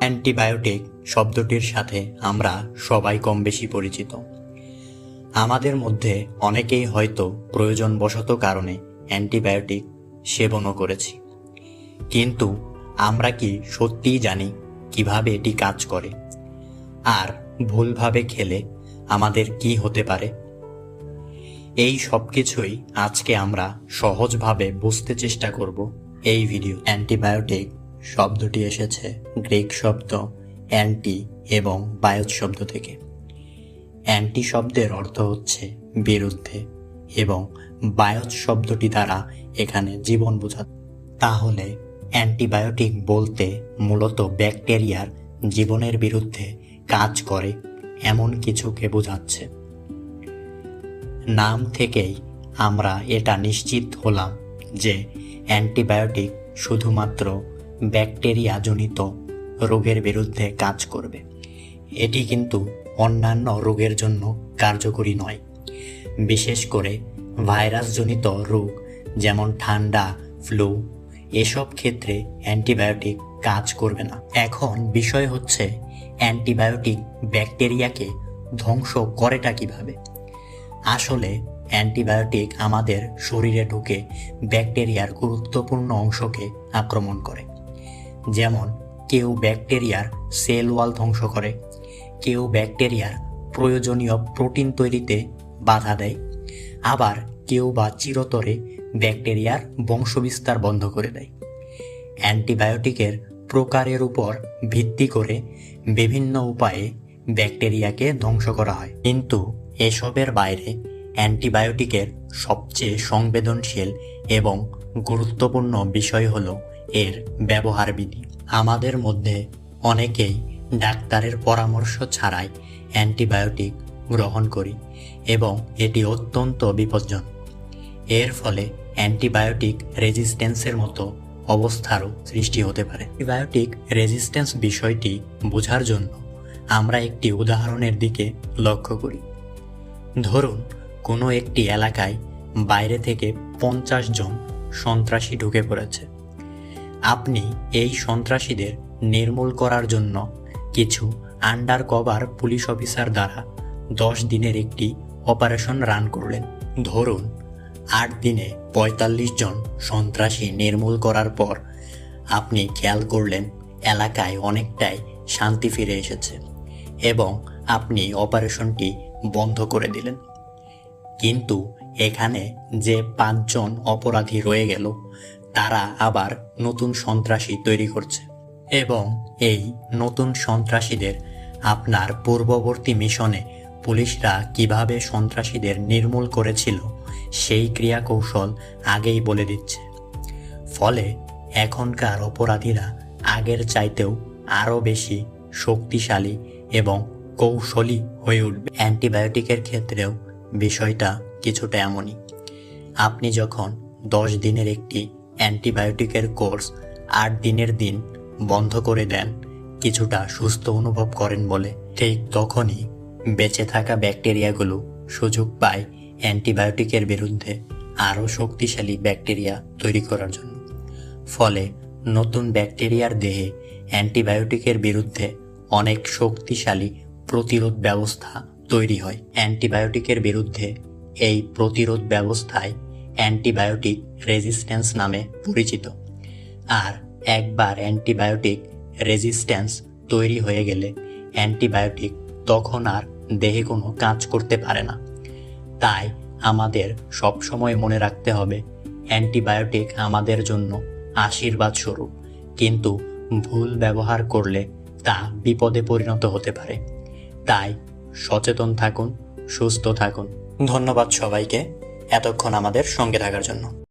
Antibiotic শব্দটির সাথে আমরা সবাই কম বেশি পরিচিত। আমাদের মধ্যে অনেকেই হয়তো প্রয়োজনবশত কারণে অ্যান্টিবায়োটিক সেবনও করেছি, কিন্তু আমরা কি সত্যিই জানি কিভাবে এটি কাজ করে, আর ভুলভাবে খেলে আমাদের কি হতে পারে? এই সব কিছুই আজকে আমরা সহজভাবে বুঝতে চেষ্টা করব এই ভিডিও। অ্যান্টিবায়োটিক শব্দটি এসেছে গ্রিক শব্দ অ্যান্টি এবং বায়োস শব্দ থেকে। অ্যান্টি শব্দের অর্থ হচ্ছে বিরুদ্ধে এবং বায়োস শব্দটি দ্বারা এখানে জীবন বোঝায়। তাহলে অ্যান্টিবায়োটিক বলতে মূলত ব্যাকটেরিয়ার জীবনের বিরুদ্ধে কাজ করে এমন কিছুকে বোঝাচ্ছে। নাম থেকেই আমরা এটা নিশ্চিত হলাম যে অ্যান্টিবায়োটিক শুধুমাত্র ব্যাকটেরিয়াজনিত রোগের বিরুদ্ধে কাজ করবে। এটি কিন্তু অন্যান্য রোগের জন্য কার্যকরী নয়। বিশেষ করে ভাইরাসজনিত রোগ যেমন ঠান্ডা, ফ্লু, এসব ক্ষেত্রে অ্যান্টিবায়োটিক কাজ করবে না। এখন বিষয় হচ্ছে অ্যান্টিবায়োটিক ব্যাকটেরিয়াকে ধ্বংস করেটা কিভাবে? আসলে অ্যান্টিবায়োটিক আমাদের শরীরে ঢুকে ব্যাকটেরিয়ার গুরুত্বপূর্ণ অংশকে আক্রমণ করে। যেমন কেউ ব্যাকটেরিয়ার সেল ওয়াল ধ্বংস করে, কেউ ব্যাকটেরিয়ার প্রয়োজনীয় প্রোটিন তৈরিতে বাধা দেয়, আবার কেউ বা চিরতরে ব্যাকটেরিয়ার বংশবিস্তার বন্ধ করে দেয়। অ্যান্টিবায়োটিকের প্রকারের উপর ভিত্তি করে বিভিন্ন উপায়ে ব্যাকটেরিয়াকে ধ্বংস করা হয়, কিন্তু এসবের বাইরে অ্যান্টিবায়োটিকের সবচেয়ে সংবেদনশীল এবং গুরুত্বপূর্ণ বিষয় হলো এর ব্যবহার বিধি। আমাদের মধ্যে অনেকেই ডাক্তারের পরামর্শ ছাড়াই অ্যান্টিবায়োটিক গ্রহণ করি এবং এটি অত্যন্ত বিপজ্জনক। এর ফলে অ্যান্টিবায়োটিক রেজিস্ট্যান্সের মতো অবস্থারও সৃষ্টি হতে পারে। অ্যান্টিবায়োটিক রেজিস্ট্যান্স বিষয়টি বোঝার জন্য আমরা একটি উদাহরণের দিকে লক্ষ্য করি। ধরুন কোনো একটি এলাকায় বাইরে থেকে 50 জন সন্ত্রাসী ঢুকে পড়েছে। আপনি এই সন্ত্রাসীদের নির্মূল করার জন্য কিছু আন্ডার কভার পুলিশ অফিসার দ্বারা 10 দিনের একটি অপারেশন রান করলেন। ধরুন 8 দিনে 45 জন সন্ত্রাসী নির্মূল করার পর আপনি খেয়াল করলেন এলাকায় অনেকটাই শান্তি ফিরে এসেছে এবং আপনি অপারেশনটি বন্ধ করে দিলেন। কিন্তু এখানে যে 5 জন অপরাধী রয়ে গেল, তারা আবার নতুন সন্ত্রাসী তৈরি করছে এবং এই নতুন সন্ত্রাসীদের আপনার পূর্ববর্তী মিশনে পুলিশরা কিভাবে সন্ত্রাসীদের নির্মূল করেছিল সেই ক্রিয়াকৌশল আগেই বলে দিচ্ছে। ফলে এখনকার অপরাধীরা আগের চাইতেও আরও বেশি শক্তিশালী এবং কৌশলী হয়ে উঠবে। অ্যান্টিবায়োটিকের ক্ষেত্রেও বিষয়টা কিছুটা এমনই। আপনি যখন 10 দিনের একটি অ্যান্টিবায়োটিকের কোর্স 8 দিনের দিন বন্ধ করে দেন, কিছুটা সুস্থ অনুভব করেন বলে, ঠিক তখনই বেঁচে থাকা ব্যাকটেরিয়াগুলো সুযোগ পায় অ্যান্টিবায়োটিকের বিরুদ্ধে আরও শক্তিশালী ব্যাকটেরিয়া তৈরি করার জন্য। ফলে নতুন ব্যাকটেরিয়ার দেহে অ্যান্টিবায়োটিকের বিরুদ্ধে অনেক শক্তিশালী প্রতিরোধ ব্যবস্থা তৈরি হয়। অ্যান্টিবায়োটিকের বিরুদ্ধে এই প্রতিরোধ ব্যবস্থায় অ্যান্টিবায়োটিক রেজিস্ট্যান্স নামে পরিচিত। আর একবার অ্যান্টিবায়োটিক রেজিস্ট্যান্স তৈরি হয়ে গেলে অ্যান্টিবায়োটিক তখন আর দেহে কোনো কাজ করতে পারে না। তাই আমাদের সবসময় মনে রাখতে হবে অ্যান্টিবায়োটিক আমাদের জন্য আশীর্বাদ স্বরূপ, কিন্তু ভুল ব্যবহার করলে তা বিপদে পরিণত হতে পারে। তাই সচেতন থাকুন, সুস্থ থাকুন। ধন্যবাদ সবাইকে এতক্ষণ আমাদের সঙ্গে থাকার জন্য।